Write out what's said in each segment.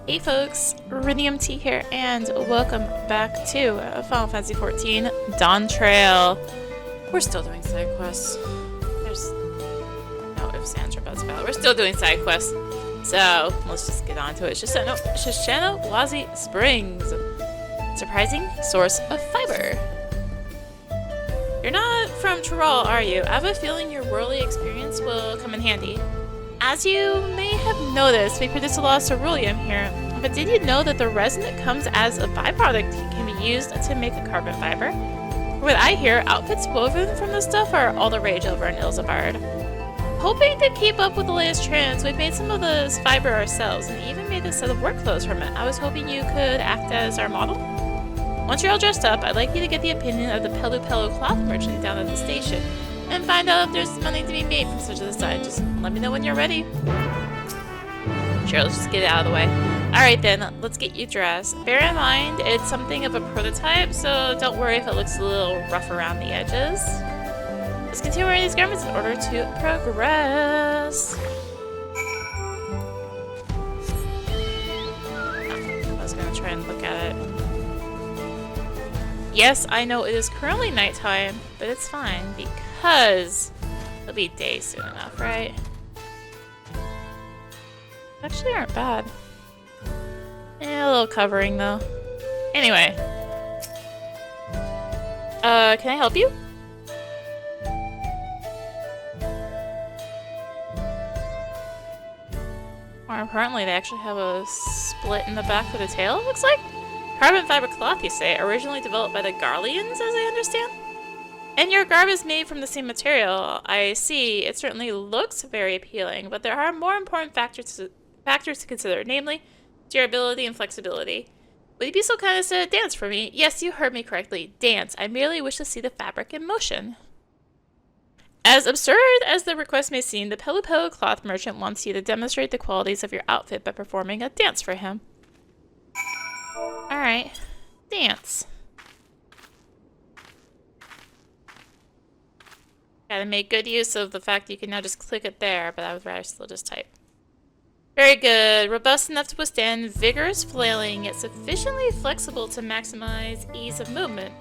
Hey folks, rinimt here, and welcome back to Final Fantasy XIV Dawntrail. We're still doing side quests. There's no ifs, ands, or buts about it. We're still doing side quests. So, let's just get on to it. Sheshenewazi Springs. Surprising source of fiber. You're not from Tyrol, are you? I have a feeling your worldly experience will come in handy. As you may have noticed, we produce a lot of ceruleum here, but did you know that the resin that comes as a byproduct can be used to make a carbon fiber? From what I hear, outfits woven from this stuff are all the rage over in Ilsabard. Hoping to keep up with the latest trends, we've made some of this fiber ourselves and even made a set of work clothes from it. I was hoping you could act as our model. Once you're all dressed up, I'd like you to get the opinion of the Pelu cloth merchant down at the station and find out if there's money to be made from such a design. Just let me know when you're ready. Sure, let's just get it out of the way. Alright then, let's get you dressed. Bear in mind, it's something of a prototype, so don't worry if it looks a little rough around the edges. Let's continue wearing these garments in order to progress. I was gonna try and look at it. Yes, I know it is currently nighttime, but it's fine because it'll be day soon enough, right? Actually aren't bad. Yeah, a little covering though. Anyway. Can I help you? More importantly, they actually have a split in the back of the tail, it looks like? Carbon fiber cloth, you say, originally developed by the Garleans, as I understand? And your garb is made from the same material. I see. It certainly looks very appealing, but there are more important factors to consider, namely durability and flexibility. Would you be so kind as to dance for me? Yes, you heard me correctly. Dance. I merely wish to see the fabric in motion. As absurd as the request may seem, the Pelu cloth merchant wants you to demonstrate the qualities of your outfit by performing a dance for him. Alright. Dance. Gotta make good use of the fact that you can now just click it there, but I would rather still just type. Very good. Robust enough to withstand vigorous flailing, yet sufficiently flexible to maximize ease of movement.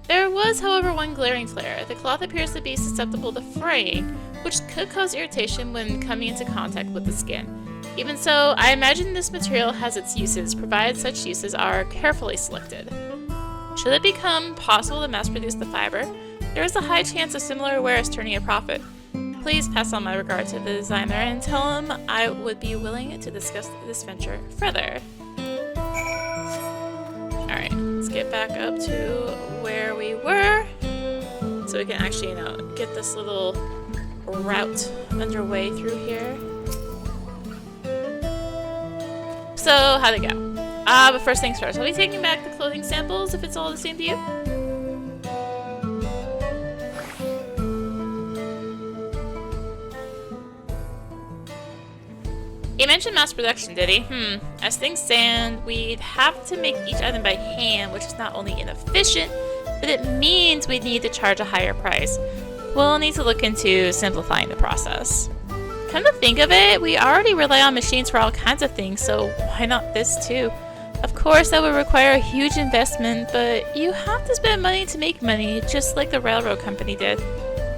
There was, however, one glaring flare. The cloth appears to be susceptible to fraying, which could cause irritation when coming into contact with the skin. Even so, I imagine this material has its uses, provided such uses are carefully selected. Should it become possible to mass-produce the fiber, there is a high chance of similar wares turning a profit. Please pass on my regard to the designer and tell him I would be willing to discuss this venture further. Alright, let's get back up to where we were, so we can actually, get this little route underway through here. So, how'd it go? But first things first, I'll be taking back the clothing samples if it's all the same to you. He mentioned mass production, did he? As things stand, we'd have to make each item by hand, which is not only inefficient, but it means we'd need to charge a higher price. We'll need to look into simplifying the process. Come to think of it, we already rely on machines for all kinds of things, so why not this too? Of course, that would require a huge investment, but you have to spend money to make money, just like the railroad company did.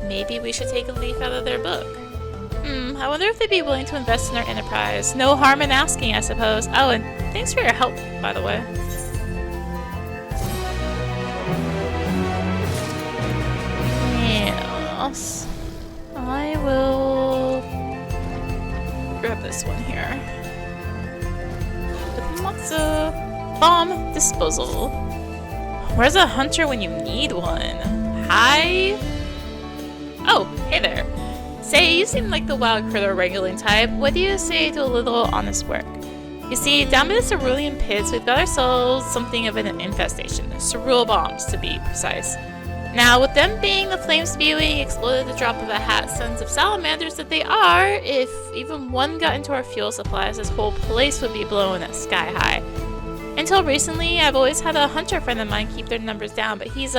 Maybe we should take a leaf out of their book. I wonder if they'd be willing to invest in our enterprise. No harm in asking, I suppose. Oh, and thanks for your help, by the way. Yes. I will grab this one here. The matzo bomb disposal. Where's a hunter when you need one? Hi? Oh, hey there. Say, you seem like the wild critter wrangling type. What do you say to a little honest work? You see, down by the cerulean pits, we've got ourselves something of an infestation. Cerule bombs, to be precise. Now, with them being the flame-spewing, exploded at the drop of a hat, sons of salamanders that they are, if even one got into our fuel supplies, this whole place would be blown sky high. Until recently, I've always had a hunter friend of mine keep their numbers down, but he's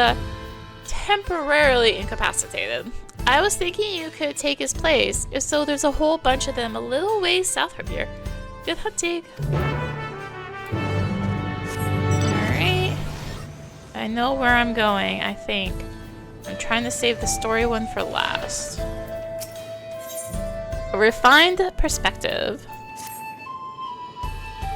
temporarily incapacitated. I was thinking you could take his place. If so, there's a whole bunch of them a little ways south from here. Good hunting. I know where I'm going, I think. I'm trying to save the story one for last. A refined perspective.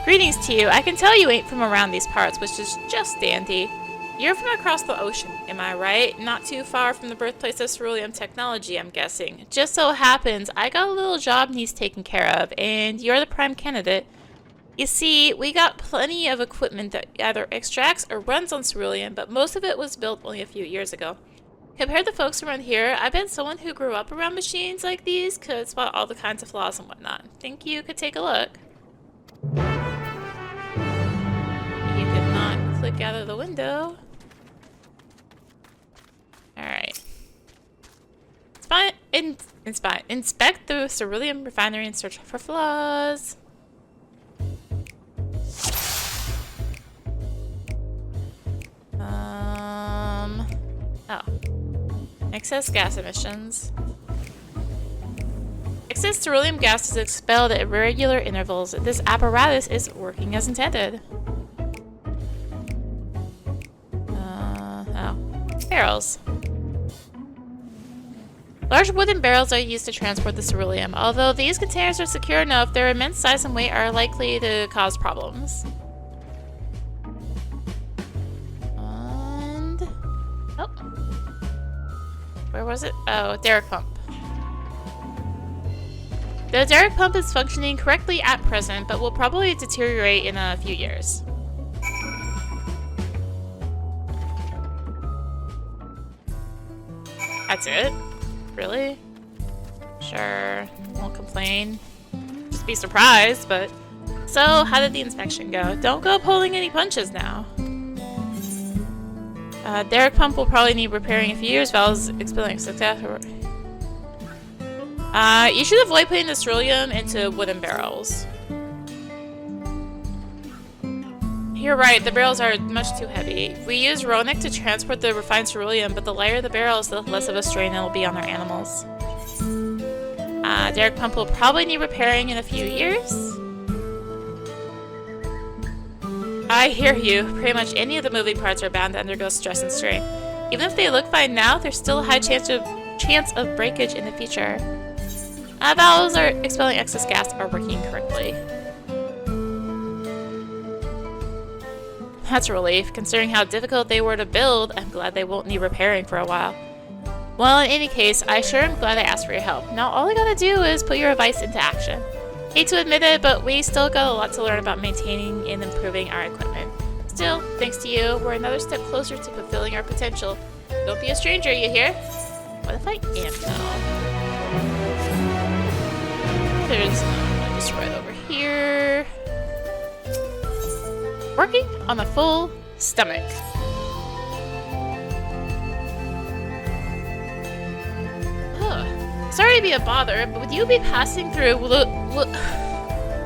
Greetings to you. I can tell you ain't from around these parts, which is just dandy. You're from across the ocean, am I right? Not too far from the birthplace of cerulean technology, I'm guessing. Just so happens, I got a little job needs taken care of, and you're the prime candidate. You see, we got plenty of equipment that either extracts or runs on cerulean, but most of it was built only a few years ago. Compared to folks around here, I bet someone who grew up around machines like these could spot all the kinds of flaws and whatnot. Think you could take a look? You could not click out of the window. Alright. Inspect the cerulean refinery and search for flaws. Oh. Excess gas emissions. Excess cerulean gas is expelled at irregular intervals. This apparatus is working as intended. Barrels. Large wooden barrels are used to transport the ceruleum. Although these containers are secure enough, their immense size and weight are likely to cause problems. And... oh. Where was it? Oh, derrick pump. The derrick pump is functioning correctly at present, but will probably deteriorate in a few years. That's it? Really? Sure, won't complain. Just be surprised, but... So, how did the inspection go? Don't go pulling any punches now. Derrick pump will probably need repairing in a few years. Valves expelling success. You should avoid putting the ceruleum into wooden barrels. You're right, the barrels are much too heavy. We use ronimt to transport the refined ceruleum, but the lighter the barrels, the less of a strain it'll be on our animals. Derrick pump will probably need repairing in a few years. I hear you. Pretty much any of the moving parts are bound to undergo stress and strain. Even if they look fine now, there's still a high chance of breakage in the future. Valves are expelling excess gas are working correctly. That's a relief. Considering how difficult they were to build, I'm glad they won't need repairing for a while. Well, in any case, I sure am glad I asked for your help. Now all I gotta do is put your advice into action. Hate to admit it, but we still got a lot to learn about maintaining and improving our equipment. Still, thanks to you, we're another step closer to fulfilling our potential. Don't be a stranger, you hear? What if I am, though? There's just right over here. Working on a full stomach. Sorry to be a bother, but would you be passing through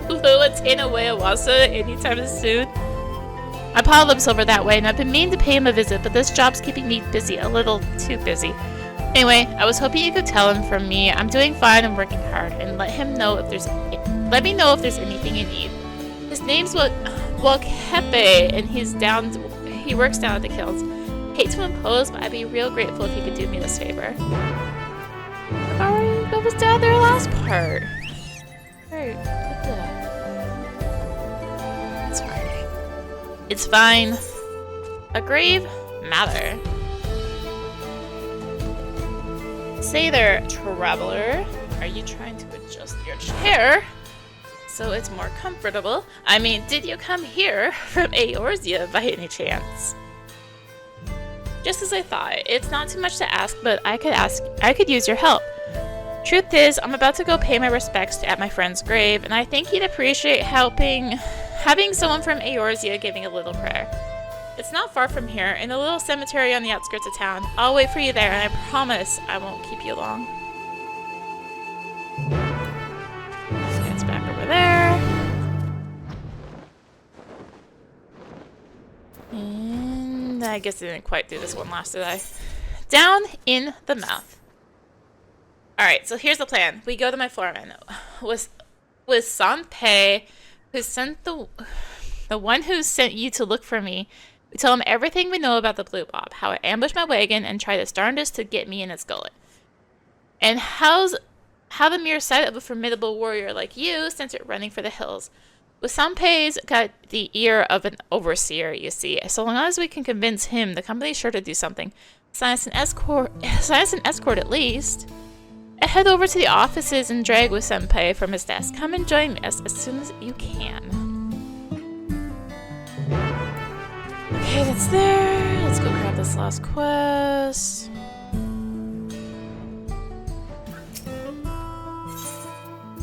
Sheshenewazi anytime soon? My pa lives over that way, and I've been meaning to pay him a visit, but this job's keeping me busy, a little too busy. Anyway, I was hoping you could tell him from me I'm doing fine and working hard, and let me know if there's anything you need. His name's Mehwahhetsoan, and he works down at the kilns. Hate to impose, but I'd be real grateful if you could do me this favor. That was down there last part. Right, what the? It's fine. It's fine. A grave matter. Say there, traveler. Are you trying to adjust your chair so it's more comfortable? I mean, did you come here from Eorzea by any chance? Just as I thought. It's not too much to ask, but I could use your help. Truth is, I'm about to go pay my respects at my friend's grave, and I think he'd appreciate having someone from Eorzea giving a little prayer. It's not far from here, in a little cemetery on the outskirts of town. I'll wait for you there, and I promise I won't keep you long. It's back over there. And I guess I didn't quite do this one last, did I? Down in the mouth. Alright, so here's the plan. We go to my foreman. With Sansheya, who sent the one who sent you to look for me, We tell him everything we know about the Blue Blob, how it ambushed my wagon and tried its darndest to get me in its gullet. And how the mere sight of a formidable warrior like you sent it running for the hills. With Sansheya's got the ear of an overseer, you see. So long as we can convince him, the company's sure to do something. Science and escort at least. I head over to the offices and drag with Senpai from his desk. Come and join us as soon as you can. Okay, that's there. Let's go grab this last quest.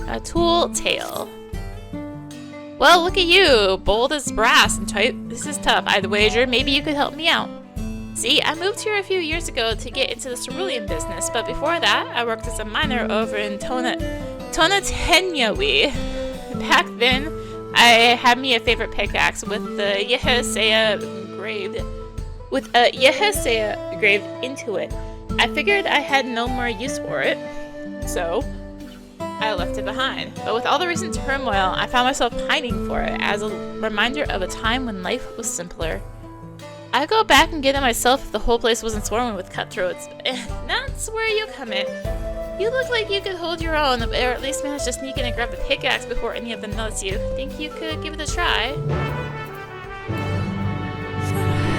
A tool tail. Well, look at you, bold as brass and type. This is tough. I'd wager maybe you could help me out. See, I moved here a few years ago to get into the cerulean business, but before that, I worked as a miner over in Sheshenewazi. Back then, I had me a favorite pickaxe with the Shesheya engraved into it. I figured I had no more use for it, so I left it behind. But with all the recent turmoil, I found myself pining for it as a reminder of a time when life was simpler. I'd go back and get it myself if the whole place wasn't swarming with cutthroats. That's where you come in. You look like you could hold your own, or at least manage to sneak in and grab the pickaxe before any of them notice you. Think you could give it a try?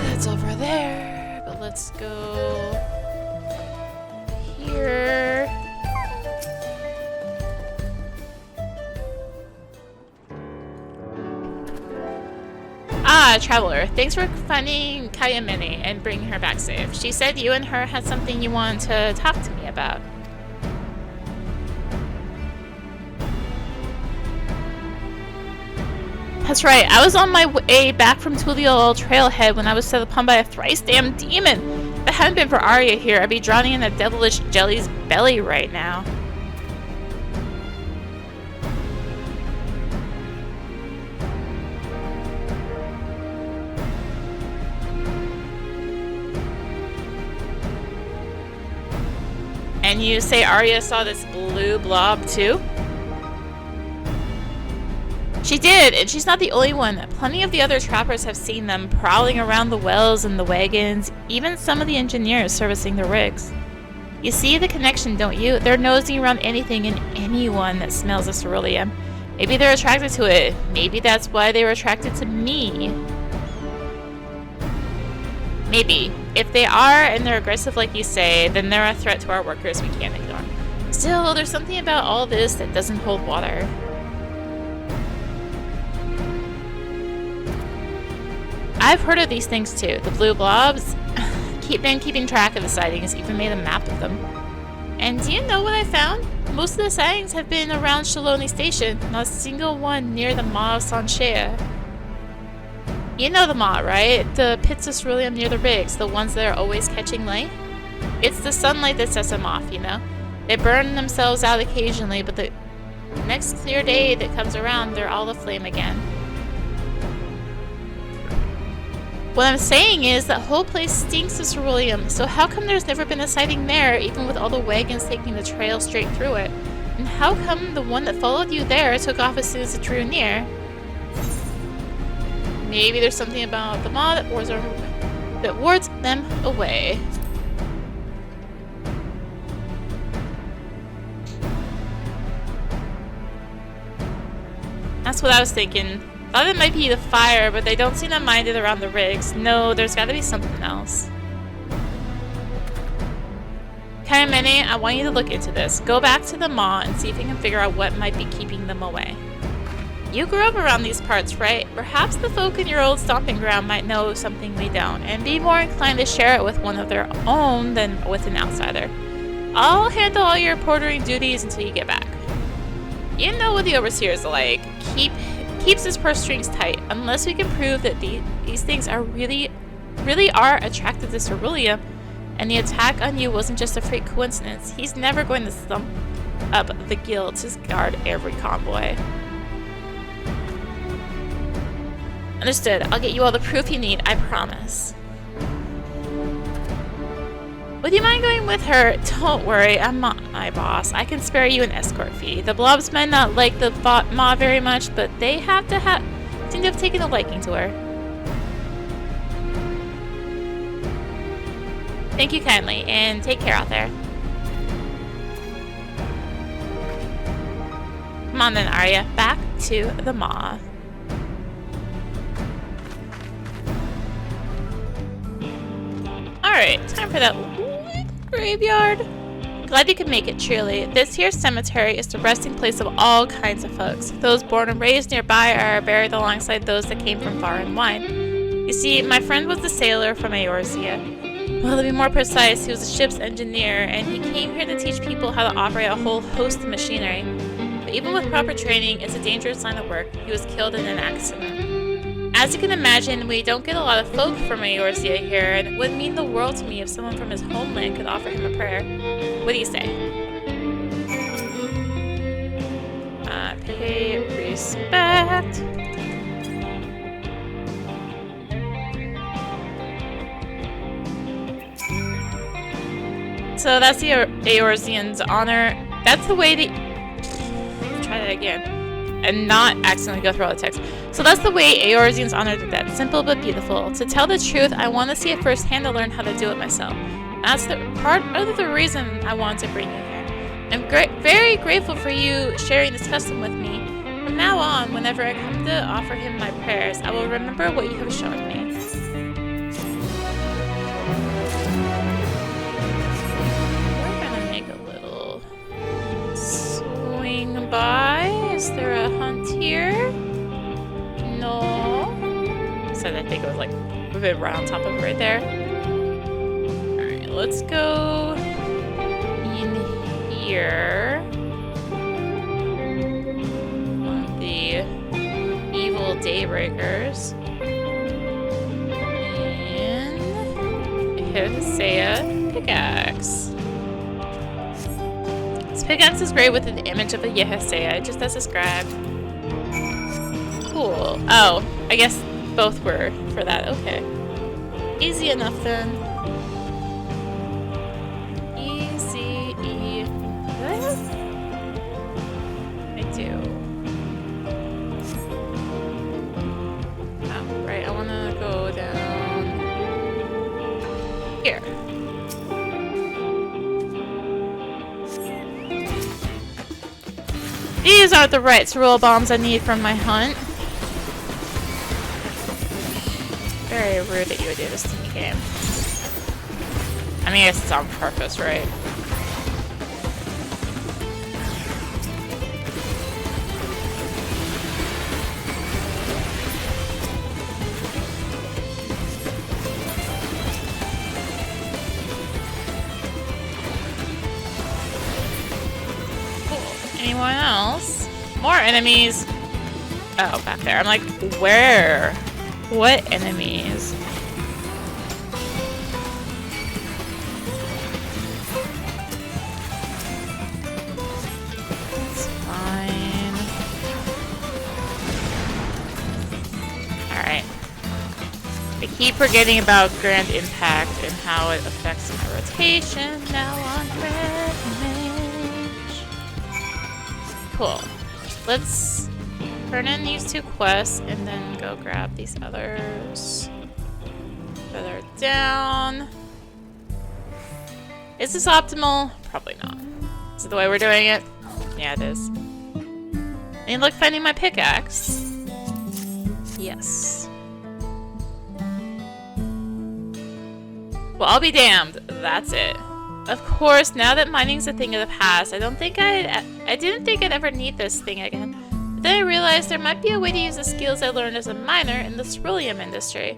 That's over there, but let's go here. Ah, Traveler. Thanks for finding Kayamini and bringing her back safe. She said you and her had something you wanted to talk to me about. That's right. I was on my way back from Tulial Trailhead when I was set upon by a thrice-damned demon. If it hadn't been for Arya here, I'd be drowning in that devilish jelly's belly right now. And you say Arya saw this blue blob too? She did, and she's not the only one. Plenty of the other trappers have seen them prowling around the wells and the wagons, even some of the engineers servicing the rigs. You see the connection, don't you? They're nosing around anything and anyone that smells of cerulean. Maybe they're attracted to it. Maybe that's why they were attracted to me. Maybe. If they are and they're aggressive like you say, then they're a threat to our workers we can't ignore. Still, there's something about all this that doesn't hold water. I've heard of these things too. The blue blobs. Been keeping track of the sightings, even made a map of them. And do you know what I found? Most of the sightings have been around Shaaloani Station, not a single one near the Maw of Sansheya. You know the Maw, right? The pits of cerulean near the rigs, the ones that are always catching light? It's the sunlight that sets them off, you know? They burn themselves out occasionally, but the next clear day that comes around, they're all aflame again. What I'm saying is that whole place stinks of cerulean, so how come there's never been a sighting there, even with all the wagons taking the trail straight through it? And how come the one that followed you there took off as soon as it drew near? Maybe there's something about the Maw that wards them away. That's what I was thinking. Thought it might be the fire, but they don't seem to mind it around the rigs. No, there's gotta be something else. Kayamini, I want you to look into this. Go back to the Maw and see if you can figure out what might be keeping them away. You grew up around these parts, right? Perhaps the folk in your old stomping ground might know something we don't, and be more inclined to share it with one of their own than with an outsider. I'll handle all your portering duties until you get back. You know what the overseers are like. Keeps his purse strings tight, unless we can prove that these things are really are attracted to cerulean, and the attack on you wasn't just a freak coincidence. He's never going to stump up the guild to guard every convoy. Understood. I'll get you all the proof you need, I promise. Would you mind going with her? Don't worry, I'm not my boss. I can spare you an escort fee. The blobs might not like the Maw very much, but they seem to have taken a liking to her. Thank you kindly, and take care out there. Come on then, Arya. Back to the Maw. Alright, time for that graveyard. Glad you could make it, truly. This here cemetery is the resting place of all kinds of folks. Those born and raised nearby are buried alongside those that came from far and wide. You see, my friend was a sailor from Eorzea. Well, to be more precise, he was a ship's engineer, and he came here to teach people how to operate a whole host of machinery. But even with proper training, it's a dangerous line of work. He was killed in an accident. As you can imagine, we don't get a lot of folk from Eorzea here, and it would mean the world to me if someone from his homeland could offer him a prayer. What do you say? Pay respect. So that's the Eorzean's honor. That's the way the... Try that again. And not accidentally go through all the text. So that's the way Eorzeans honor the dead. Simple but beautiful. To tell the truth, I want to see it firsthand to learn how to do it myself. That's the part of the reason I wanted to bring you here. I'm very grateful for you sharing this custom with me. From now on, whenever I come to offer him my prayers, I will remember what you have shown me. We're gonna make a little swing by. Is there a hunt here? No. So I think it was like a bit right on top of it right there. Alright, let's go in here. On the evil daybreakers. And Sansheya pickaxe. This pickaxe is great with an image of a Sansheya, just as described. Cool. Oh, I guess both were for that. Okay. Easy enough then. Easy. What? I do. Oh, right. I want to go down here. These aren't the right roll bombs I need from my hunt. Very rude that you would do this to me, game. I mean, it's on purpose, right? Cool. Anyone else? More enemies. Oh, back there. I'm like, where? What enemies? That's fine. Alright. I keep forgetting about Grand Impact and how it affects my rotation. Now on red image. Cool. Let's turn in these two quests and then go grab these others. Feather down. Is this optimal? Probably not. Is it the way we're doing it? Yeah, it is. Any luck finding my pickaxe? Yes. Well, I'll be damned. That's it. Of course, now that mining's a thing of the past, I didn't think I'd ever need this thing again. Then I realized there might be a way to use the skills I learned as a miner in the ceruleum industry.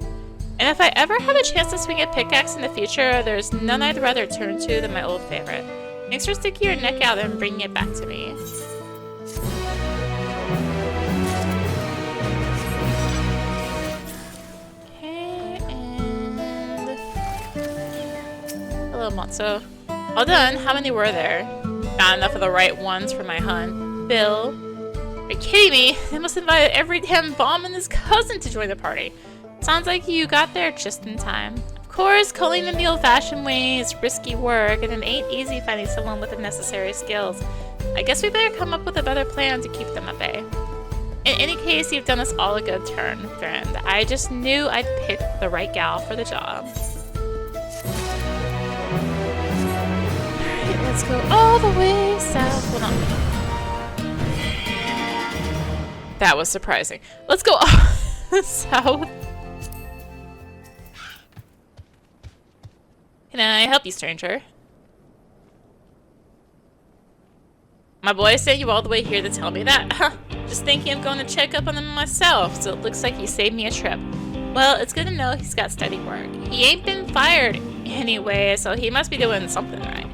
And if I ever have a chance to swing a pickaxe in the future, there's none I'd rather turn to than my old favorite. Thanks for sticking your neck out and bringing it back to me. Okay, and... Hello, Matzo. All done. How many were there? Not enough of the right ones for my hunt. Bill. Are you kidding me? They must have invited every damn bomb and his cousin to join the party. Sounds like you got there just in time. Of course, culling them the old-fashioned way is risky work, and it ain't easy finding someone with the necessary skills. I guess we better come up with a better plan to keep them at bay. In any case, you've done us all a good turn, friend. I just knew I'd pick the right gal for the job. Let's go all the way south. Well, no. That was surprising. Let's go south. Can I help you, stranger? My boy sent you all the way here to tell me that? Huh. Just thinking of going to check up on them myself, so it looks like he saved me a trip. Well, it's good to know he's got steady work. He ain't been fired anyway, so he must be doing something right.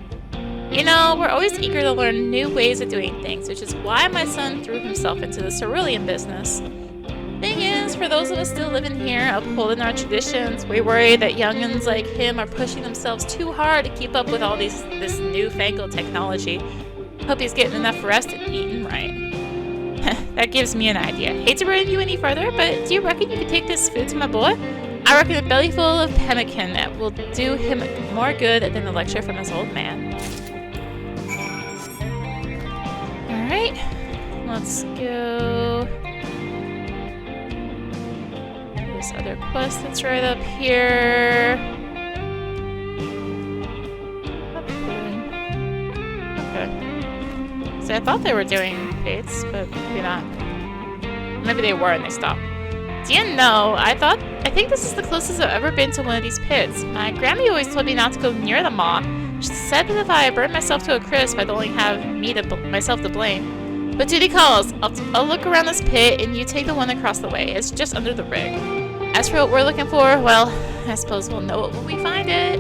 You know, we're always eager to learn new ways of doing things, which is why my son threw himself into the cerulean business. Thing is, for those of us still living here, upholding our traditions, we worry that youngins like him are pushing themselves too hard to keep up with all this newfangled technology. Hope he's getting enough rest and eating right. That gives me an idea. Hate to burden you any further, but do you reckon you could take this food to my boy? I reckon a belly full of pemmican that will do him more good than a lecture from his old man. Alright, let's go. This other quest that's right up here. Okay. So I thought they were doing dates, but maybe not. Maybe they were and they stopped. Do you know, I think this is the closest I've ever been to one of these pits. My Grammy always told me not to go near them all. She said that if I burn myself to a crisp, I'd only have myself to blame. But duty calls. I'll look around this pit and you take the one across the way. It's just under the rig. As for what we're looking for, well, I suppose we'll know it when we find it.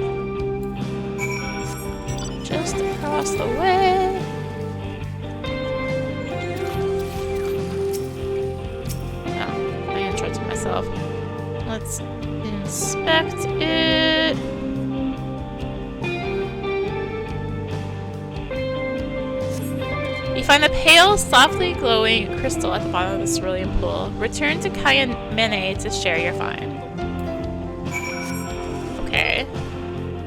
Just across the way. Let's inspect it. You find a pale, softly glowing crystal at the bottom of the cerulean pool. Return to Mene to share your find. Okay.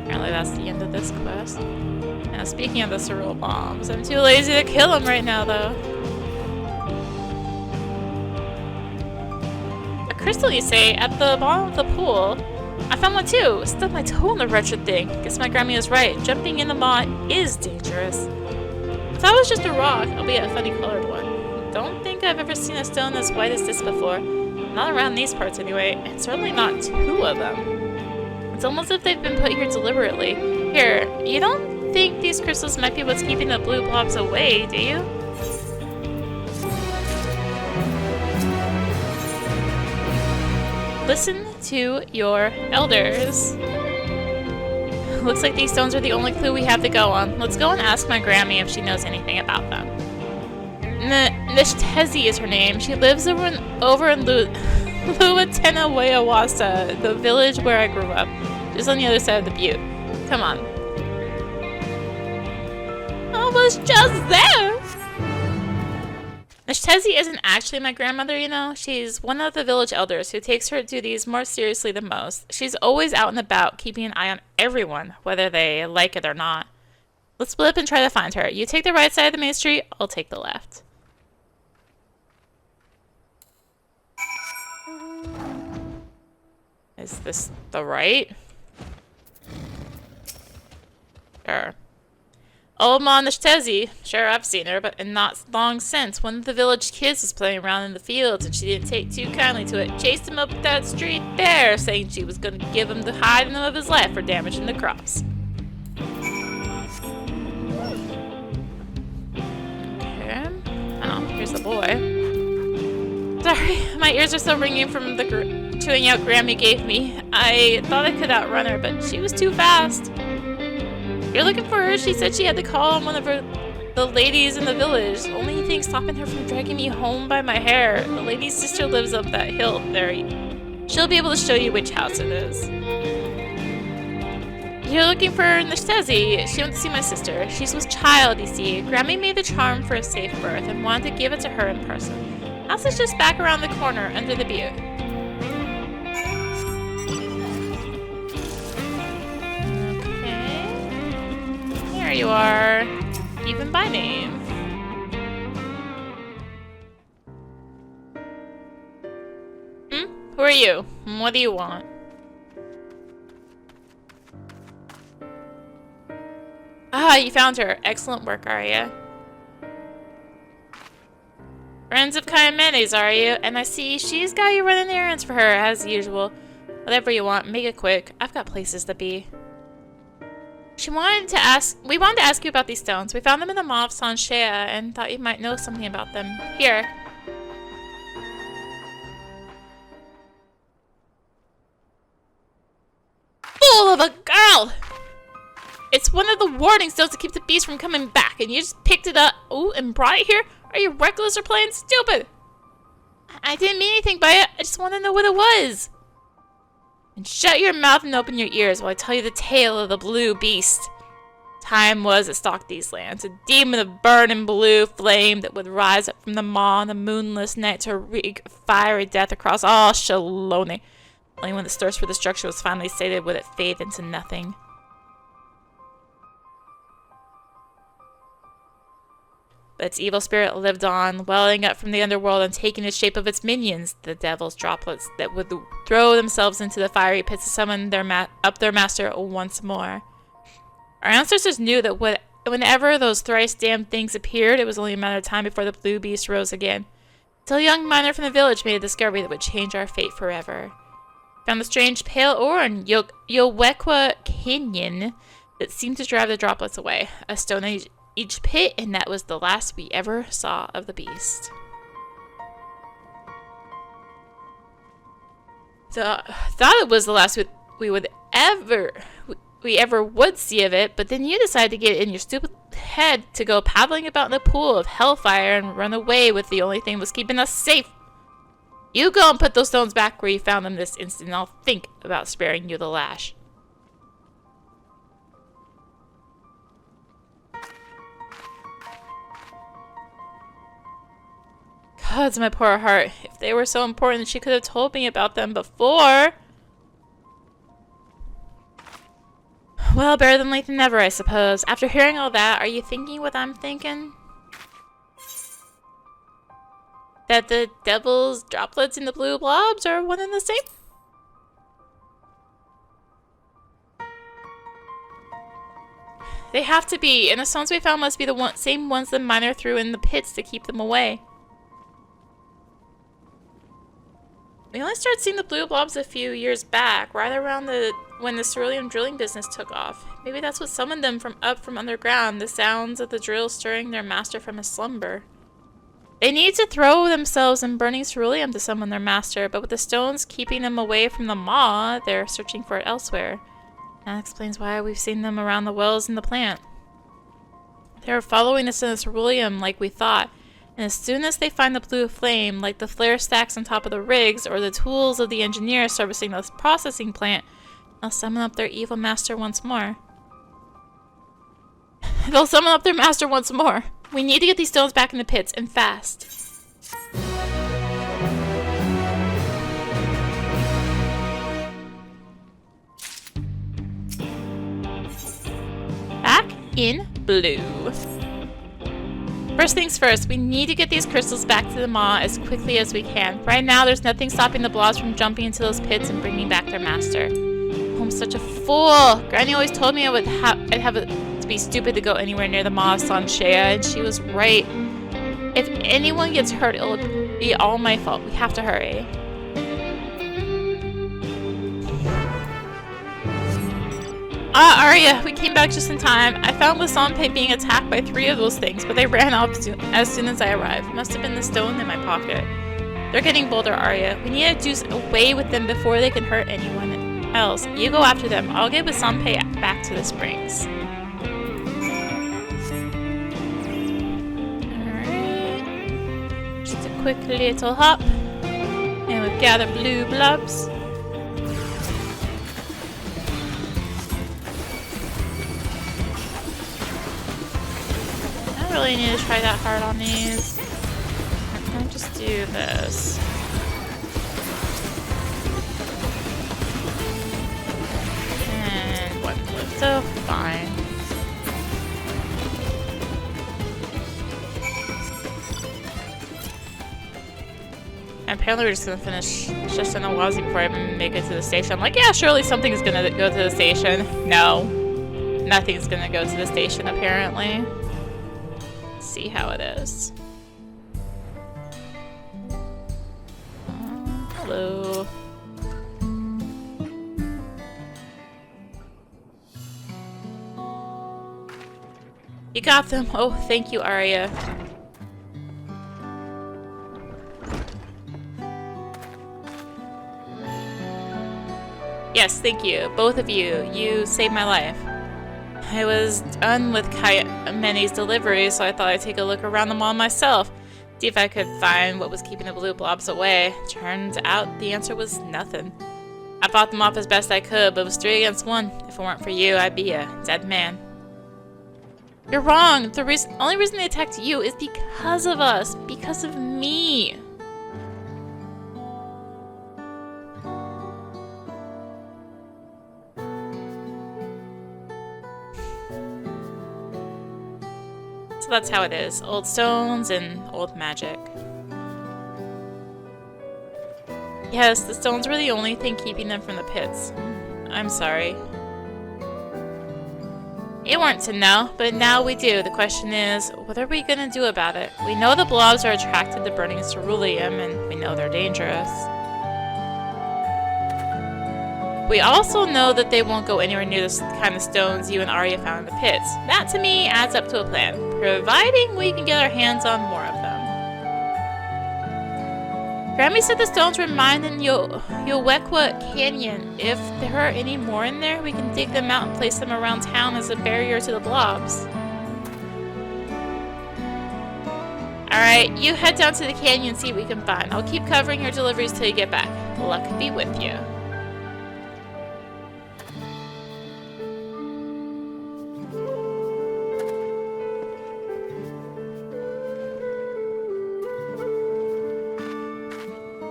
Apparently that's the end of this quest. Now speaking of the cerulean bombs, I'm too lazy to kill them right now though. Crystal, you say, at the bottom of the pool. I found one too. Stuck my toe in the wretched thing. Guess my Grammy was right. Jumping in the maw is dangerous. I thought it was just a rock, albeit a funny colored one. Don't think I've ever seen a stone as white as this before. Not around these parts anyway, and certainly not two of them. It's almost as if they've been put here deliberately. Here, you don't think these crystals might be what's keeping the blue blobs away, do you? Listen to your elders. Looks like these stones are the only clue we have to go on. Let's go and ask my Grammy if she knows anything about them. Nishtezi is her name. She lives over in Sheshenewazi, the village where I grew up. Just on the other side of the butte. Come on. I was just there! Nishtezi isn't actually my grandmother, you know. She's one of the village elders who takes her duties more seriously than most. She's always out and about, keeping an eye on everyone, whether they like it or not. Let's split up and try to find her. You take the right side of the main street, I'll take the left. Is this the right? Sure. Old Ma Nishtezi. Sure, I've seen her, but not long since. One of the village kids was playing around in the fields, and she didn't take too kindly to it. Chased him up that street there, saying she was going to give him the hiding of his life for damaging the crops. Okay. Oh, here's the boy. Sorry, my ears are still ringing from the chewing out Grammy gave me. I thought I could outrun her, but she was too fast. You're looking for her? She said she had to call on one of the ladies in the village. Only thing stopping her from dragging me home by my hair. The lady's sister lives up that hill there. She'll be able to show you which house it is. You're looking for Nishtezi. She went to see my sister. She was child, you see. Grammy made the charm for a safe birth and wanted to give it to her in person. House is just back around the corner under the butte. There you are, even by name. Who are you? What do you want? Ah, you found her. Excellent work, Arya. Friends of Kai Mayonnaise, are you? And I see she's got you running errands for her, as usual. Whatever you want, make it quick. I've got places to be. We wanted to ask you about these stones. We found them in the Maw of Sansheya and thought you might know something about them. Here. Fool of a girl! It's one of the warding stones to keep the beast from coming back, and you just picked it up and brought it here? Are you reckless or playing stupid? I didn't mean anything by it. I just want to know what it was. And shut your mouth and open your ears while I tell you the tale of the blue beast. Time was it stalked these lands, a demon of burning blue flame that would rise up from the maw on the moonless night to wreak fiery death across all Shaaloani. Only when the thirst for destruction was finally sated would it fade into nothing. But its evil spirit lived on, welling up from the underworld and taking the shape of its minions, the devil's droplets that would throw themselves into the fiery pits to summon up their master once more. Our ancestors knew that whenever those thrice damned things appeared, it was only a matter of time before the blue beast rose again. Until a young miner from the village made a discovery that would change our fate forever. Found the strange pale ore in Yowekwa Canyon that seemed to drive the droplets away. A stone in each pit, and that was the last we ever saw of the beast. So, thought it was the last we ever would see of it, but then you decided to get it in your stupid head to go paddling about in the pool of hellfire and run away with the only thing that was keeping us safe. You go and put those stones back where you found them this instant, and I'll think about sparing you the lash. God's my poor heart. If they were so important, she could have told me about them before. Well, better than late than never, I suppose. After hearing all that, are you thinking what I'm thinking? That the devil's droplets and the blue blobs are one and the same? They have to be, and the stones we found must be the same ones the miner threw in the pits to keep them away. We only started seeing the blue blobs a few years back, right around when the cerulean drilling business took off. Maybe that's what summoned them from underground, the sounds of the drill stirring their master from his slumber. They need to throw themselves in burning ceruleum to summon their master, but with the stones keeping them away from the maw, they're searching for it elsewhere. That explains why we've seen them around the wells in the plant. They're following us in the ceruleum like we thought. And as soon as they find the blue flame, like the flare stacks on top of the rigs or the tools of the engineer servicing the processing plant, they'll summon up their evil master once more. They'll summon up their master once more. We need to get these stones back in the pits, and fast. Back in blue. First things first, we need to get these crystals back to the maw as quickly as we can. Right now, there's nothing stopping the blobs from jumping into those pits and bringing back their master. Oh, I'm such a fool. Granny always told me I'd have to be stupid to go anywhere near the maw of Sansheya, and she was right. If anyone gets hurt, it'll be all my fault. We have to hurry. Arya, we came back just in time. I found Lasampe being attacked by 3 of those things, but they ran off as soon as I arrived. Must have been the stone in my pocket. They're getting bolder, Arya. We need to do away with them before they can hurt anyone else. You go after them. I'll get Lasampe back to the springs. Alright. Just a quick little hop. And we've gathered blue blobs. I really need to try that hard on these. I'll just do this. And 1 flip, so fine. And apparently we're just gonna finish Sheshenewazi before I even make it to the station. I'm like, yeah, surely something is gonna go to the station. No. Nothing's gonna go to the station, apparently. Let's see how it is. Hello. You got them. Oh, thank you, Arya. Yes, thank you. Both of you. You saved my life. I was done with Many's delivery, so I thought I'd take a look around the mall myself. See if I could find what was keeping the blue blobs away. Turns out the answer was nothing. I fought them off as best I could, but it was 3 against 1. If it weren't for you, I'd be a dead man. You're wrong. The only reason they attacked you is because of us. Because of me. So that's how it is. Old stones and old magic. Yes, the stones were the only thing keeping them from the pits. I'm sorry. You weren't to know, but now we do. The question is, what are we gonna do about it? We know the blobs are attracted to burning ceruleum, and we know they're dangerous. We also know that they won't go anywhere near the kind of stones you and Arya found in the pits. That, to me, adds up to a plan, providing we can get our hands on more of them. Grammy said the stones were mined in Mehwahhetsoan Canyon. If there are any more in there, we can dig them out and place them around town as a barrier to the blobs. Alright, you head down to the canyon and see what we can find. I'll keep covering your deliveries till you get back. Luck be with you.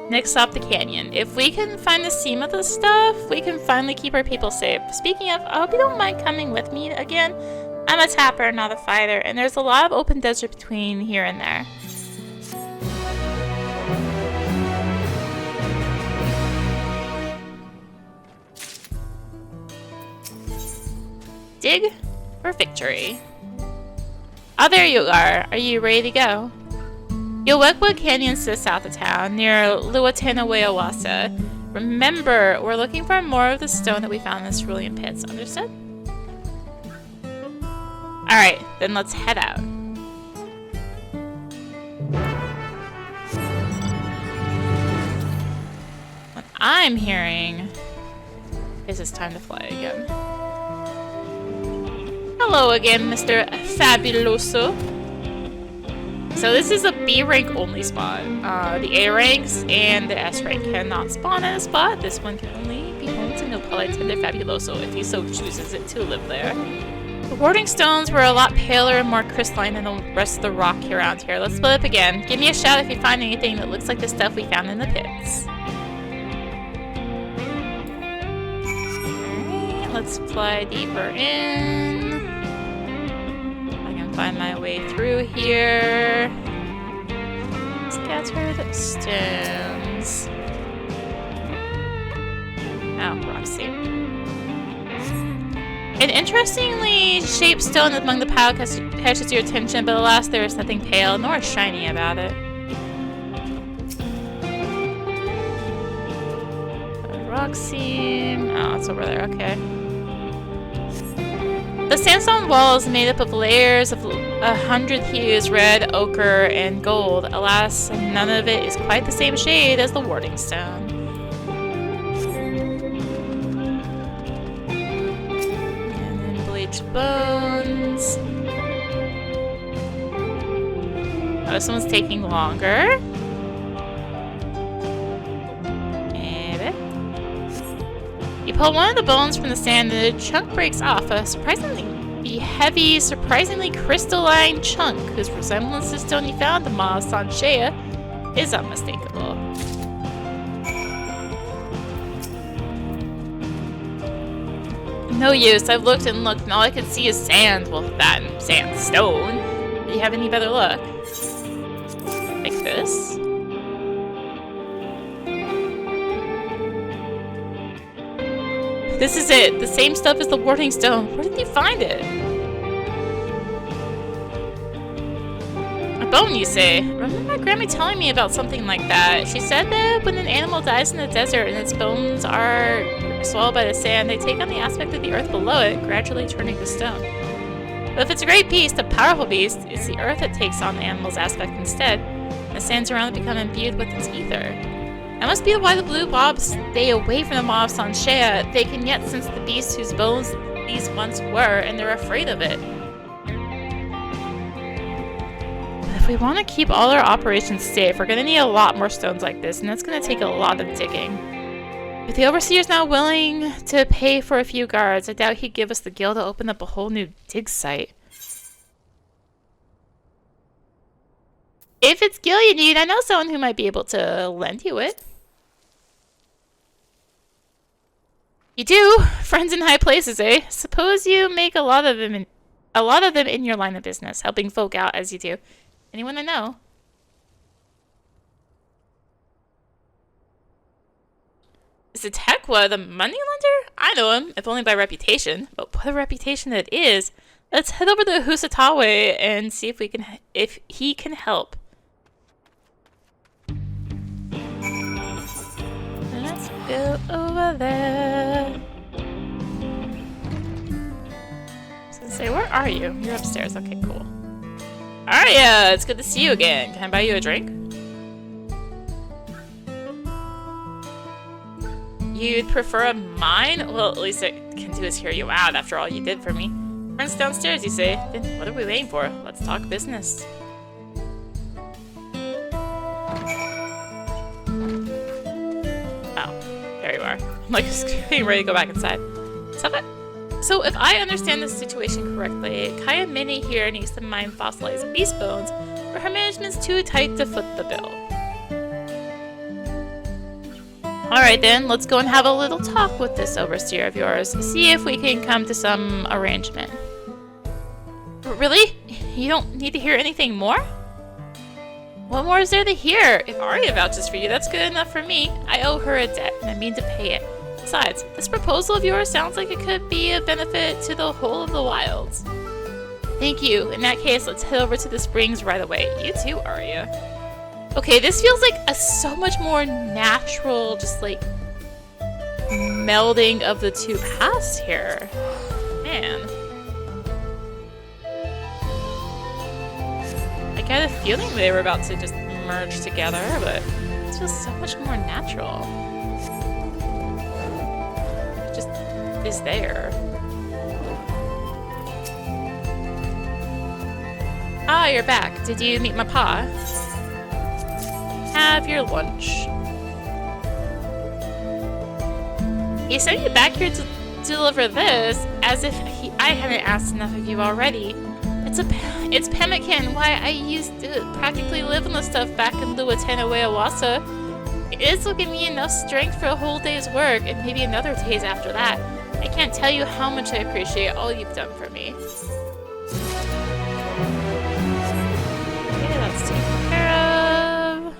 Next stop, the canyon. If we can find the seam of the stuff, we can finally keep our people safe. Speaking of, I hope you don't mind coming with me again. I'm a tapper, not a fighter, and there's a lot of open desert between here and there. Dig for victory. Oh, there you are. Are you ready to go? Mehwahhetsoan Canyon to the south of town, near Sheshenewazi. Remember, we're looking for more of the stone that we found in the cerulean pits. Understood? Alright, then let's head out. What I'm hearing is it's time to fly again. Hello again, Mr. Fabuloso. So this is a B rank only spot. The A ranks and the S rank cannot spawn at a spot. This one can only be home to no Palatender Fabuloso if he so chooses it to live there. The warding stones were a lot paler and more crystalline than the rest of the rock around here. Let's split up again. Give me a shout if you find anything that looks like the stuff we found in the pits. Alright, let's fly deeper in. Find my way through here. Scattered stones. Oh, Roxy. An interestingly shaped stone among the pile catches your attention, but alas, there is nothing pale nor shiny about it. Roxy. Oh, it's over there. Okay. The sandstone wall is made up of layers of 100 hues, red, ochre, and gold. Alas, none of it is quite the same shade as the warding stone. And then bleached bones. Oh, this one's taking longer. You pull one of the bones from the sand and the chunk breaks off. A surprisingly heavy, surprisingly crystalline chunk whose resemblance to the stone you found at the Mall of Sansheya is unmistakable. No use. I've looked and looked and all I can see is sand. Well, that and sandstone. Do you have any better luck? Like this? This is it. The same stuff as the warding stone. Where did you find it? A bone, you say? Remember my grandma telling me about something like that? She said that when an animal dies in the desert and its bones are swallowed by the sand, they take on the aspect of the earth below it, gradually turning to stone. But if it's a great beast, a powerful beast, it's the earth that takes on the animal's aspect instead. The sands around it become imbued with its ether. That must be why the blue blobs stay away from the maw of Sansheya. They can yet sense the beast whose bones these once were, and they're afraid of it. But if we want to keep all our operations safe, we're going to need a lot more stones like this, and that's going to take a lot of digging. If the Overseer's now willing to pay for a few guards, I doubt he'd give us the gil to open up a whole new dig site. If it's gil you need, I know someone who might be able to lend you it. You do? Friends in high places, eh? Suppose you make a lot of them in your line of business, helping folk out as you do. Anyone I know? Is it Tekwa, the moneylender? I know him, if only by reputation. But what a reputation it is! Let's head over to Husatawe and see if he can help. Let's go over there. I was gonna say, where are you? You're upstairs. Okay, cool. Arya, it's good to see you again. Can I buy you a drink? You'd prefer a mine? Well, at least I can do is hear you out after all you did for me. Friends downstairs, you say? Then what are we waiting for? Let's talk business. Oh, there you are. I'm like getting ready to go back inside. So if I understand this situation correctly, Kaya Mini here needs to mine fossilized beast bones, but her management's too tight to foot the bill. Alright then, let's go and have a little talk with this overseer of yours. See if we can come to some arrangement. Really? You don't need to hear anything more? What more is there to hear? If Arya vouches for you, that's good enough for me. I owe her a debt, and I mean to pay it. Besides, this proposal of yours sounds like it could be a benefit to the whole of the wilds. Thank you. In that case, let's head over to the springs right away. You too, Arya. Okay, this feels like a so much more natural, just like, melding of the two paths here. Man. I got a feeling they were about to just merge together, but it feels so much more natural. It just is there. Ah, you're back. Did you meet my pa? Have your lunch. He sent you back here to deliver this, as if I hadn't asked enough of you already. It's pemmican. Why, I used to practically live on the stuff back in Mehwahhetsoan. It'll give me enough strength for a whole day's work, and maybe another day's after that. I can't tell you how much I appreciate all you've done for me. Okay, that's taken care of.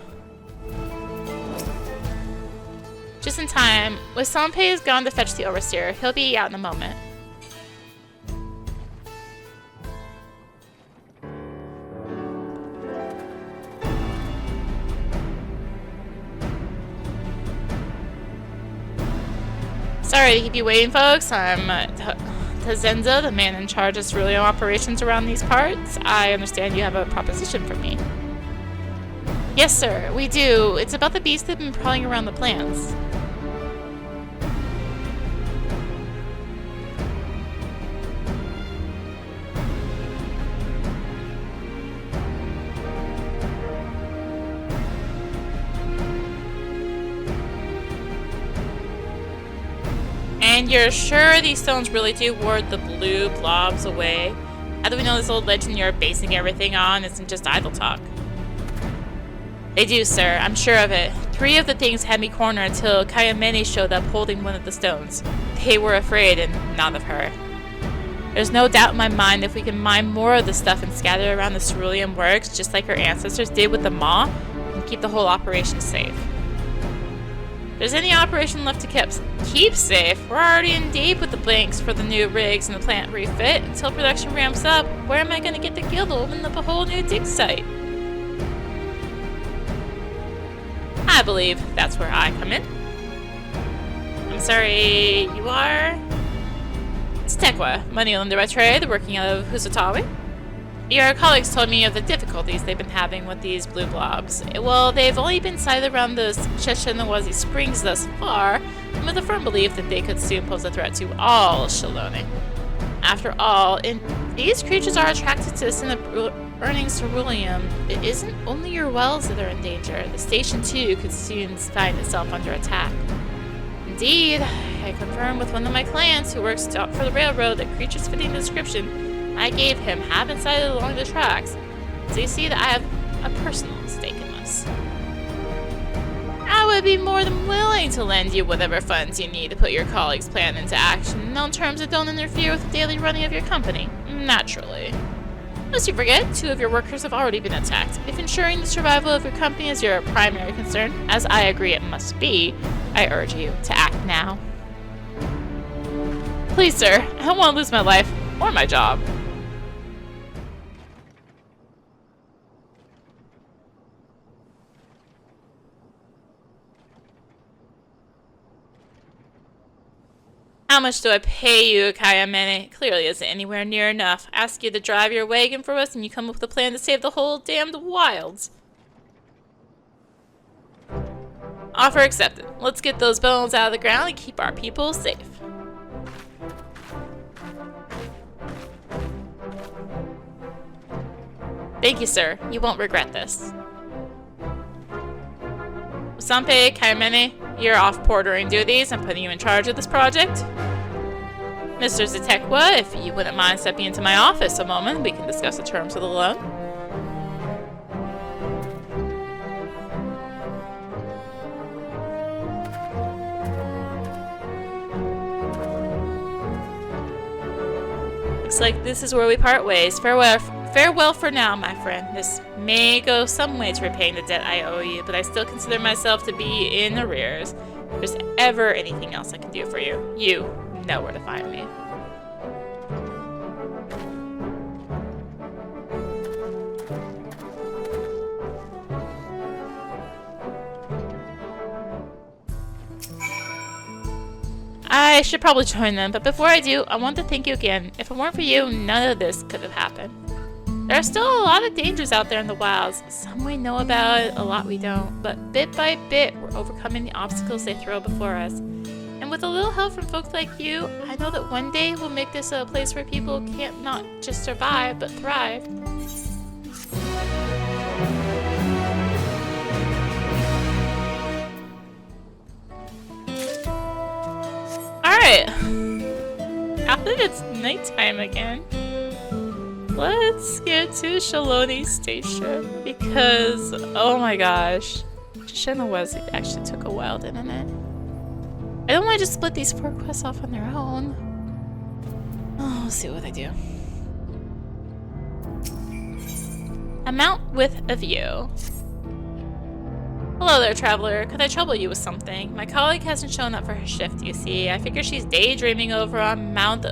Just in time. With Sanpei is gone to fetch the overseer. He'll be out in a moment. Sorry to keep you waiting, folks. I'm Tazenza, the man in charge of cerulean operations around these parts. I understand you have a proposition for me. Yes, sir, we do. It's about the beast that's been prowling around the plants. And you're sure these stones really do ward the blue blobs away? How do we know this old legend you're basing everything on isn't just idle talk? They do, sir. I'm sure of it. 3 of the things had me cornered until Kayameni showed up holding one of the stones. They were afraid, and not of her. There's no doubt in my mind if we can mine more of the stuff and scatter it around the cerulean works, just like our ancestors did with the maw, and keep the whole operation safe. there's any operation left to keep safe, we're already in deep with the blanks for the new rigs and the plant refit. Until production ramps up, where am I going to get the guild to open up a whole new dig site? I believe that's where I come in. I'm sorry, you are? It's Tekwa, money lender by trade, working out of Husatawi. Your colleagues told me of the difficulties they've been having with these blue blobs. Well, they've only been sighted around the Sheshenewazi Springs thus far, and with a firm belief that they could soon pose a threat to all Shaaloani. After all, these creatures are attracted to the sin of earning ceruleum. It isn't only your wells that are in danger. The station, too, could soon find itself under attack. Indeed, I confirmed with one of my clients who works for the railroad that creatures fitting the description I gave him have been sighted along the tracks, so you see that I have a personal stake in this. I would be more than willing to lend you whatever funds you need to put your colleagues' plan into action on terms that don't interfere with the daily running of your company, naturally. Lest you forget, 2 of your workers have already been attacked. If ensuring the survival of your company is your primary concern, as I agree it must be, I urge you to act now. Please, sir, I don't want to lose my life or my job. How much do I pay you, Kayamene? Clearly isn't anywhere near enough. Ask you to drive your wagon for us and you come up with a plan to save the whole damned wilds. Offer accepted. Let's get those bones out of the ground and keep our people safe. Thank you, sir. You won't regret this. Sampe, Kayamene, you're off portering duties. I'm putting you in charge of this project. Mr. Zatekwa, if you wouldn't mind stepping into my office a moment, we can discuss the terms of the loan. Looks like this is where we part ways. Farewell for now, my friend. This may go some way to repaying the debt I owe you, but I still consider myself to be in arrears. If there's ever anything else I can do for you, you know where to find me. I should probably join them, but before I do, I want to thank you again. If it weren't for you, none of this could have happened. There are still a lot of dangers out there in the wilds. Some we know about, a lot we don't. But bit by bit, we're overcoming the obstacles they throw before us. And with a little help from folks like you, I know that one day we'll make this a place where people can't not just survive, but thrive. Alright. Now that it's nighttime again, let's get to Shaaloani Station, because, oh my gosh, Sheshenewazi actually took a while, didn't it? I don't want to just split these 4 quests off on their own. Oh, we'll see what I do. A mount with a view. Hello there, traveler. Could I trouble you with something? My colleague hasn't shown up for her shift, you see. I figure she's daydreaming over on Mount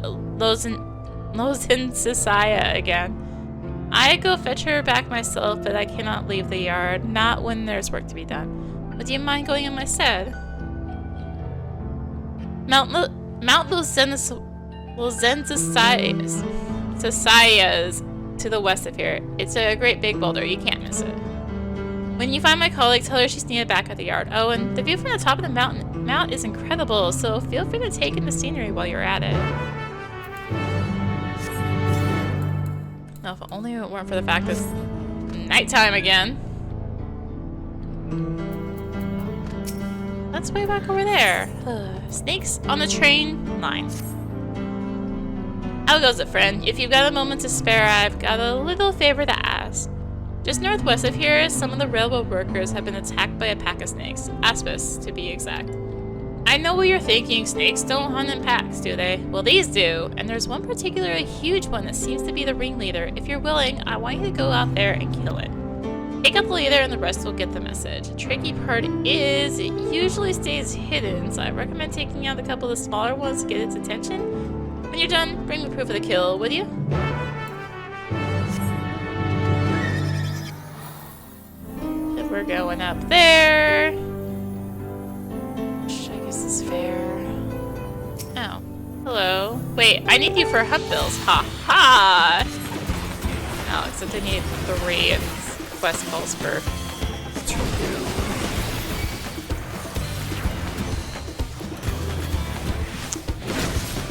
Sansheya again. I go fetch her back myself, but I cannot leave the yard. Not when there's work to be done. Would you mind going in my stead? Mount Sansheya's to the west of here. It's a great big boulder. You can't miss it. When you find my colleague, tell her she's needed back at the yard. Oh, and the view from the top of the mount is incredible, so feel free to take in the scenery while you're at it. No, if only it weren't for the fact that it's nighttime again. Let's way back over there. Snakes on the train line. How goes it, friend? If you've got a moment to spare, I've got a little favor to ask. Just northwest of here, some of the railroad workers have been attacked by a pack of snakes. Aspis, to be exact. I know what you're thinking. Snakes don't hunt in packs, do they? Well, these do. And there's one particularly huge one that seems to be the ringleader. If you're willing, I want you to go out there and kill it. Take out the leader and the rest will get the message. The tricky part is it usually stays hidden, so I recommend taking out a couple of the smaller ones to get its attention. When you're done, bring me proof of the kill, would you? If we're going up there. Which I guess is fair. Oh. Hello. Wait, I need you for hub bills. Ha ha! Oh, except I need 3 and this quest calls for 2.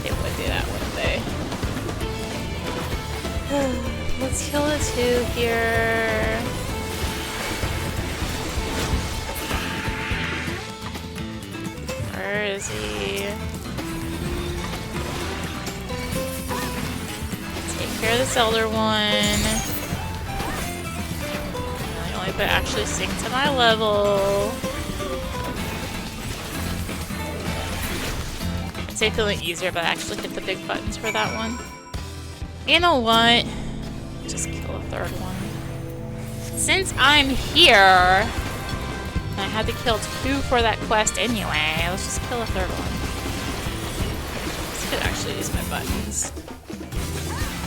They would do that, wouldn't they? Let's kill the 2 here. Where is he? Take care of this elder one. The only bit actually sync to my level. I'd say feeling easier, but I actually hit the big buttons for that one. You know what? Just kill a 3rd one. Since I'm here, and I had to kill 2 for that quest anyway, let's just kill a 3rd one. This could actually use my buttons.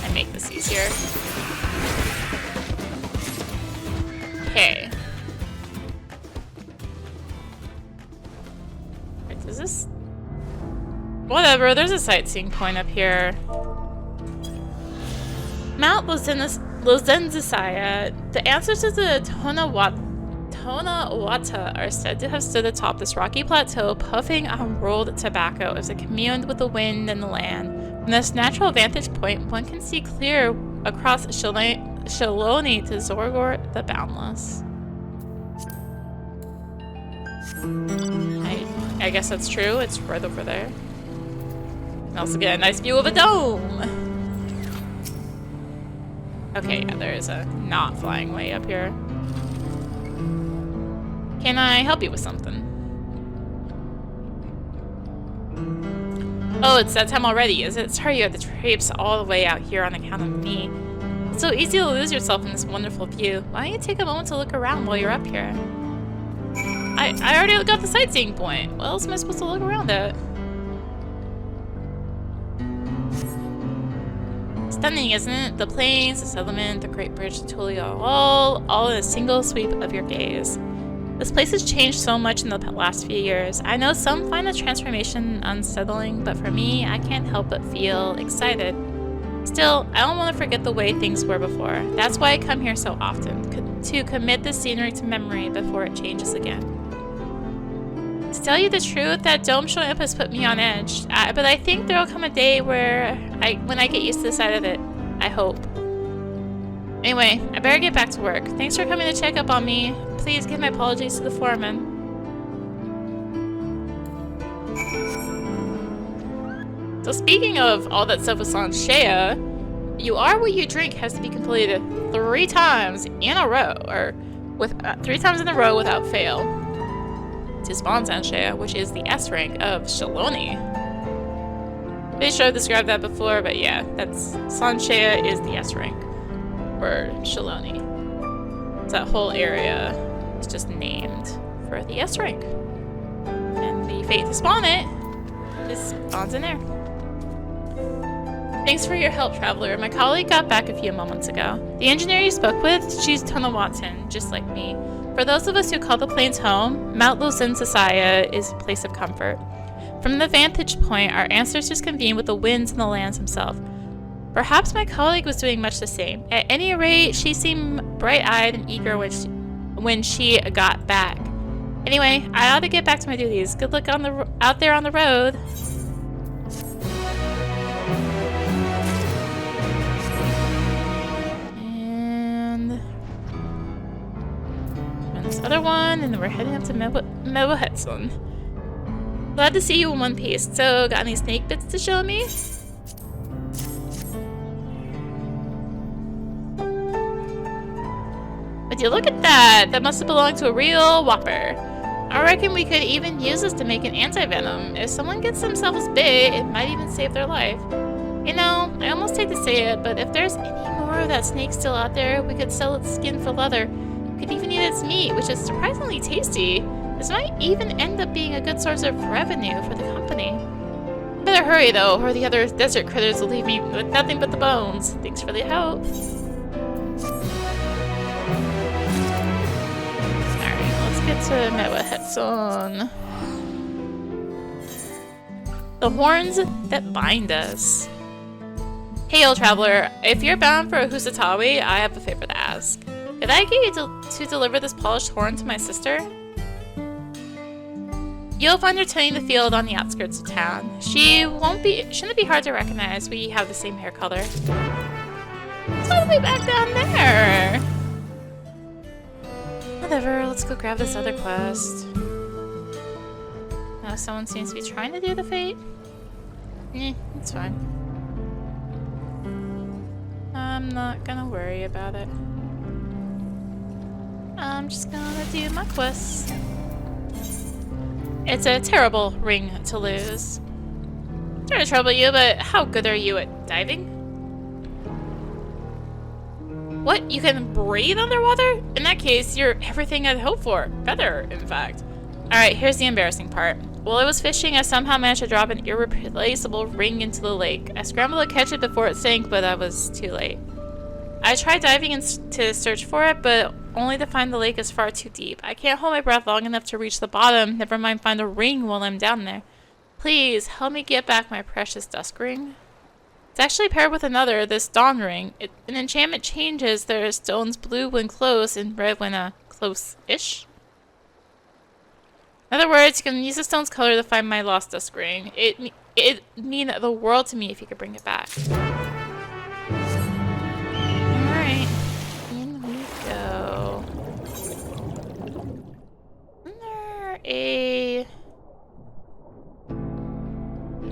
And make this easier. Okay. Wait, does this... Whatever, there's a sightseeing point up here. Mount Lozenzasaya. The answers to the Tonawata are said to have stood atop this rocky plateau, puffing on rolled tobacco as it communed with the wind and the land. From this natural vantage point, one can see clear across Shaaloani to Zorgor the Boundless. I guess that's true. It's right over there. And also get a nice view of a dome. Okay, yeah, there is a not flying way up here. Can I help you with something? Oh, it's that time already, is it? Sorry you had to traipse all the way out here on account of me. It's so easy to lose yourself in this wonderful view. Why don't you take a moment to look around while you're up here? I already got the sightseeing point. What else am I supposed to look around at? Stunning, isn't it? The plains, the settlement, the Great Bridge, the Tulia, all in a single sweep of your gaze. This place has changed so much in the last few years. I know some find the transformation unsettling, but for me, I can't help but feel excited. Still, I don't want to forget the way things were before. That's why I come here so often, to commit the scenery to memory before it changes again. To tell you the truth, that dome showing up has put me on edge, but I think there'll come a day when I get used to the sight of it. I hope. Anyway, I better get back to work. Thanks for coming to check up on me. Please give my apologies to the foreman. So speaking of all that stuff with Sansheya, you are what you drink has to be completed 3 times in a row, or 3 times in a row without fail, to spawn Sansheya, which is the S rank of Shaaloani. Pretty sure I've described that before, but yeah, Sansheya is the S rank for Shaaloani. That whole area is just named for the S rank. And the fate to spawn it is spawns in there. Thanks for your help, Traveler. My colleague got back a few moments ago. The engineer you spoke with, she's Tonawatan, just like me. For those of us who call the plains home, Mount Lozenzasaya is a place of comfort. From the vantage point, our ancestors convened with the winds and the lands himself. Perhaps my colleague was doing much the same. At any rate, she seemed bright-eyed and eager when she got back. Anyway, I ought to get back to my duties. Good luck out there on the road. And this other one, and then we're heading up to Mehwahhetsoan. Glad to see you in one piece. So, got any snake bits to show me? Would you look at that? That must have belonged to a real whopper. I reckon we could even use this to make an anti-venom. If someone gets themselves bit, it might even save their life. You know, I almost hate to say it, but if there's any more of that snake still out there, we could sell its skin for leather. could even eat its meat, which is surprisingly tasty. This might even end up being a good source of revenue for the company. Better hurry though, or the other desert critters will leave me with nothing but the bones. Thanks for the help. Alright, let's get to Mehwahhetsoan. The horns that bind us. Hey, old traveler, if you're bound for Husatawi, I have a favor to ask. Could I get you to deliver this polished horn to my sister? You'll find her tilling the field on the outskirts of town. Shouldn't be hard to recognize. We have the same hair color. Totally back down there. Whatever, let's go grab this other quest. Now someone seems to be trying to do the fate. It's fine. I'm not gonna worry about it. I'm just gonna do my quests. It's a terrible ring to lose. Sorry to trouble you, but how good are you at diving? What? You can breathe underwater? In that case, you're everything I'd hoped for. Better, in fact. Alright, here's the embarrassing part. While I was fishing, I somehow managed to drop an irreplaceable ring into the lake. I scrambled to catch it before it sank, but I was too late. I tried diving to search for it, but only to find the lake is far too deep. I can't hold my breath long enough to reach the bottom, never mind find a ring while I'm down there. Please, help me get back my precious dusk ring. It's actually paired with another, this dawn ring. An enchantment changes their stones blue when close and red when close-ish. In other words, you can use the stone's color to find my lost dusk ring. It'd mean the world to me if you could bring it back. Alright. In we go.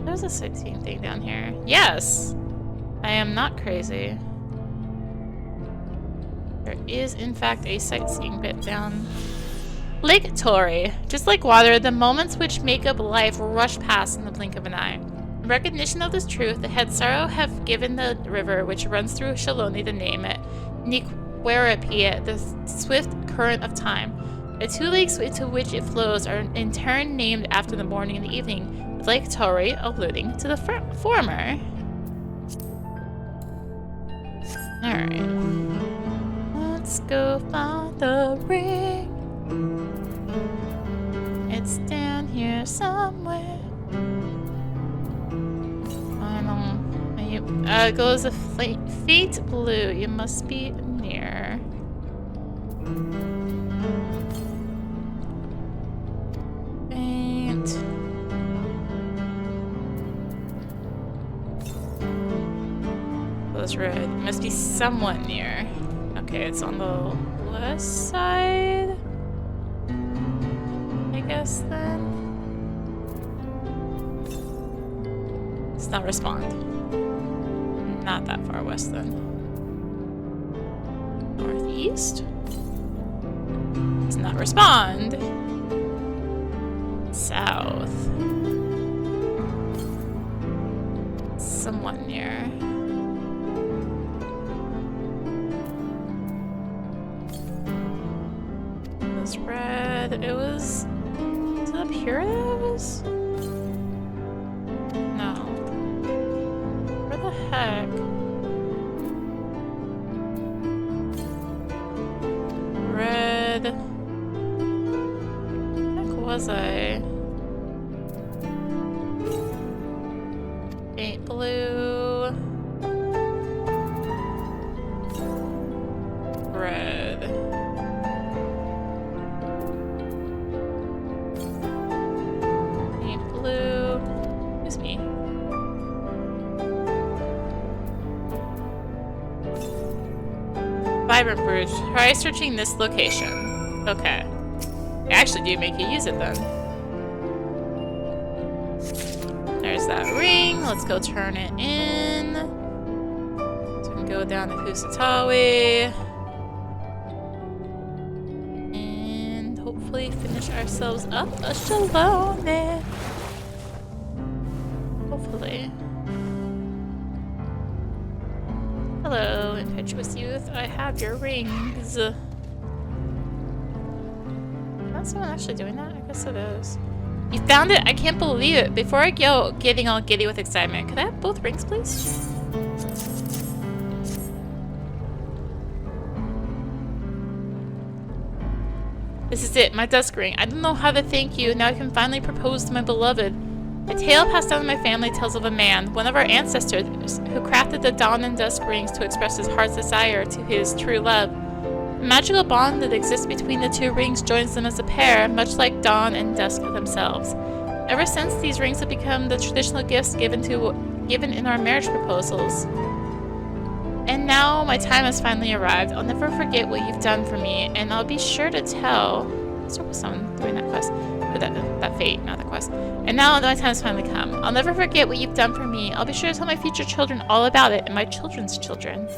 There's a sightseeing thing down here. Yes! I am not crazy. There is, in fact, a sightseeing bit down Lake Tory. Just like water, the moments which make up life rush past in the blink of an eye. In recognition of this truth, the head Sorrow have given the river which runs through Shaaloani the name it Nikwerapia, the swift current of time. The two lakes into which it flows are in turn named after the morning and the evening, with Lake Tory alluding to the former. Alright. Let's go find the ring. It's down here somewhere. I don't know. Goes a fate blue. You must be near. Faint. Goes red. It must be somewhat near. Okay, it's on the west side. I guess then. Does not respond. Not that far west then. Northeast. Does not respond. South. Somewhat near. It was red. It was up here that it was? No. Where the heck? Red. Where the heck was I? Paint blue. Red. Excuse me. Vibrant Brood. Try searching this location. Okay. I actually do make you use it then. There's that ring. Let's go turn it in. So we can go down to Husatawi. And hopefully finish ourselves up a Shaaloani. Hopefully. Hello, impetuous youth. I have your rings. someone actually doing that? I guess it is. You found it? I can't believe it. Before I go getting all giddy with excitement, could I have both rings, please? This is it, my dusk ring. I don't know how to thank you. Now I can finally propose to my beloved. A tale passed down in my family tells of a man, one of our ancestors, who crafted the dawn and dusk rings to express his heart's desire to his true love. The magical bond that exists between the two rings joins them as a pair, much like dawn and dusk themselves. Ever since, these rings have become the traditional gifts given in our marriage proposals. And now my time has finally arrived. I'll never forget what you've done for me, and I'll be sure to tell... There was someone doing that quest. Or that fate, not the quest. And now my time has finally come. I'll never forget what you've done for me. I'll be sure to tell my future children all about it, and my children's children.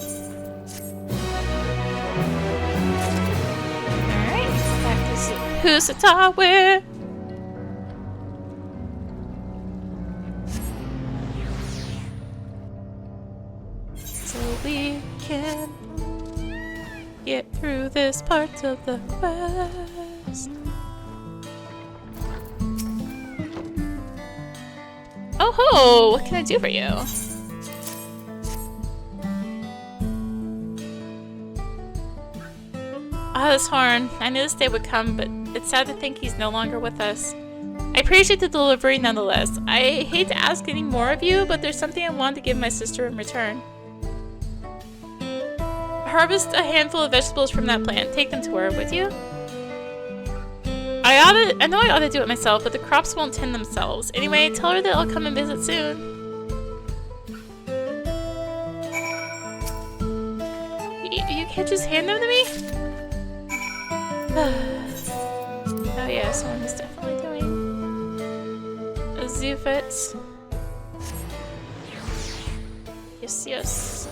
Alright, back to Husatawe. So we can get through this part of the quest. Oh ho! What can I do for you? Ah, this horn. I knew this day would come, but it's sad to think he's no longer with us. I appreciate the delivery nonetheless. I hate to ask any more of you, but there's something I want to give my sister in return. Harvest a handful of vegetables from that plant. Take them to her, would you? I know I ought to do it myself, but the crops won't tend themselves. Anyway, tell her that I'll come and visit soon. You can't just hand them to me? Oh yeah, someone is definitely doing a zoofit. Yes, yes.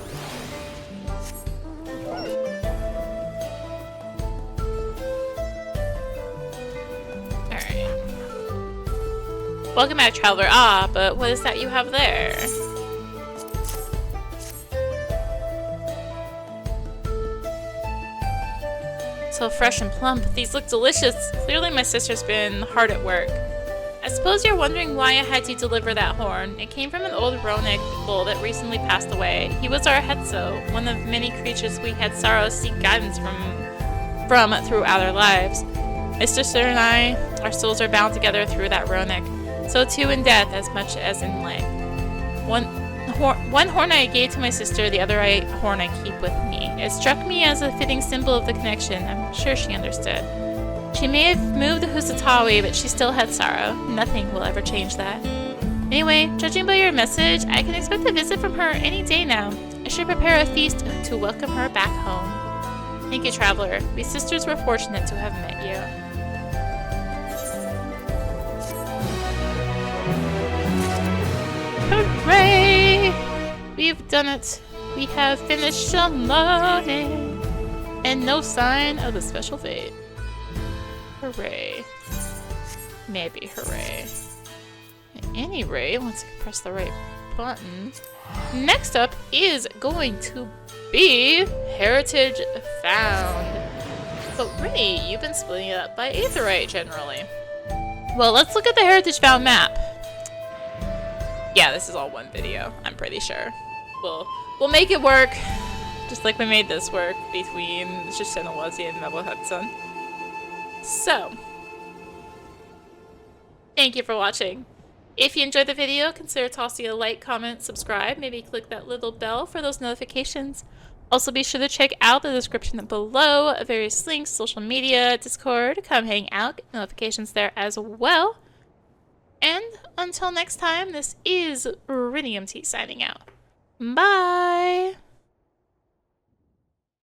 Welcome back, traveler. Ah, but what is that you have there? So fresh and plump. These look delicious. Clearly my sister's been hard at work. I suppose you're wondering why I had to deliver that horn. It came from an old Ronic bull that recently passed away. He was our Hetso, one of many creatures we had sorrow seek guidance from throughout our lives. My sister and I, our souls are bound together through that Ronic. So too in death as much as in life. One horn I gave to my sister, the other horn I keep with me. It struck me as a fitting symbol of the connection. I'm sure she understood. She may have moved to Husatawe, but she still had sorrow. Nothing will ever change that. Anyway, judging by your message, I can expect a visit from her any day now. I should prepare a feast to welcome her back home. Thank you, traveler. We sisters were fortunate to have met you. Hooray! We've done it. We have finished Shaaloani. And no sign of the special fate. Hooray. Maybe hooray. At any rate, once I press the right button. Next up is going to be Heritage Found. But really, you've been splitting it up by Aetheryte generally. Well, let's look at the Heritage Found map. Yeah, this is all one video, I'm pretty sure. We'll make it work, just like we made this work between Sheshenewazi and Mehwahhetsoan. So, thank you for watching. If you enjoyed the video, consider tossing a like, comment, subscribe, maybe click that little bell for those notifications. Also be sure to check out the description below, various links, social media, Discord, come hang out, get notifications there as well. And until next time, this is rinimt signing out. Bye!